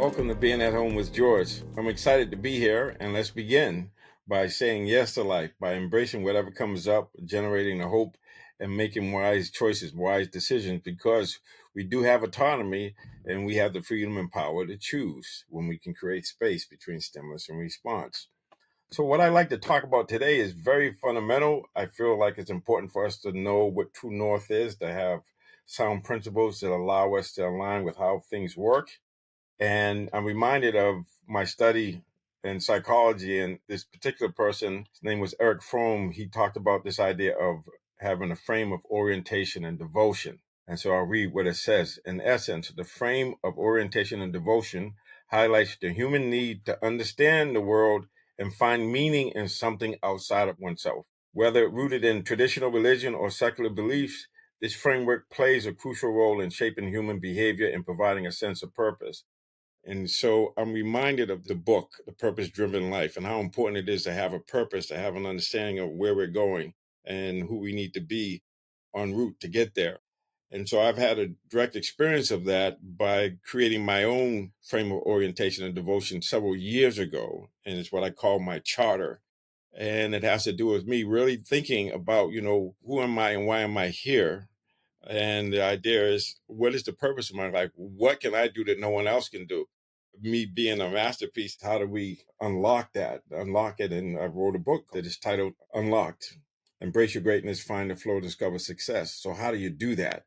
Welcome to Being at Home with George. I'm excited to be here, and let's begin by saying yes to life, by embracing whatever comes up, generating the hope, and making wise choices, wise decisions, because we do have autonomy and we have the freedom and power to choose when we can create space between stimulus and response. So, what I'd like to talk about today is very fundamental. I feel like it's important for us to know what true north is, to have sound principles that allow us to align with how things work. And I'm reminded of my study in psychology, and this particular person, his name was Erich Fromm. He talked about this idea of having a frame of orientation and devotion. And so I'll read what it says. In essence, the frame of orientation and devotion highlights the human need to understand the world and find meaning in something outside of oneself. Whether rooted in traditional religion or secular beliefs, this framework plays a crucial role in shaping human behavior and providing a sense of purpose. And so I'm reminded of the book, The Purpose Driven Life, and how important it is to have a purpose, to have an understanding of where we're going and who we need to be en route to get there. And so I've had a direct experience of that by creating my own frame of orientation and devotion several years ago. And it's what I call my charter. And it has to do with me really thinking about, who am I and why am I here? And the idea is, what is the purpose of my life? What can I do that no one else can do? Me being a masterpiece, how do we unlock that? Unlock it. And I wrote a book that is titled Unlocked. Embrace your greatness, find the flow, discover success. So how do you do that?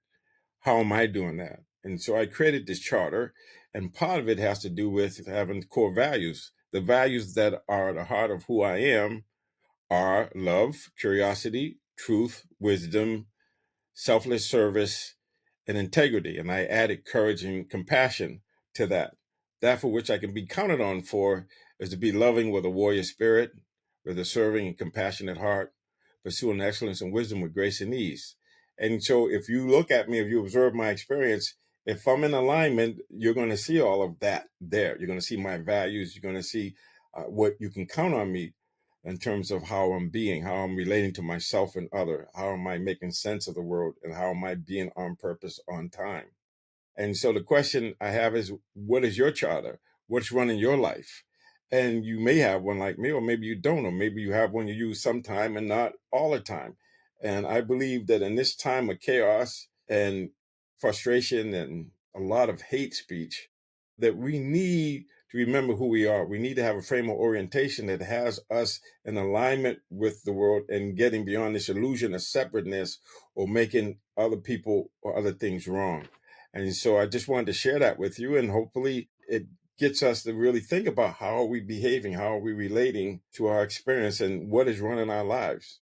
How am I doing that? And so I created this charter, and part of it has to do with having core values. The values that are at the heart of who I am are love, curiosity, truth, wisdom, selfless service, and integrity. And I added courage and compassion to that. That for which I can be counted on for is to be loving with a warrior spirit, with a serving and compassionate heart, pursuing excellence and wisdom with grace and ease. And so if you look at me, if you observe my experience, if I'm in alignment, you're going to see all of that there. You're going to see my values. You're going to see what you can count on me in terms of how I'm being, how I'm relating to myself and other, how am I making sense of the world, and how am I being on purpose on time. And so the question I have is, what is your charter? What's running your life? And you may have one like me, or maybe you don't, or maybe you have one you use sometime and not all the time. And I believe that in this time of chaos and frustration and a lot of hate speech, that we need to remember who we are. We need to have a frame of orientation that has us in alignment with the world and getting beyond this illusion of separateness or making other people or other things wrong. And so I just wanted to share that with you, and hopefully it gets us to really think about how are we behaving, how are we relating to our experience, and what is running our lives.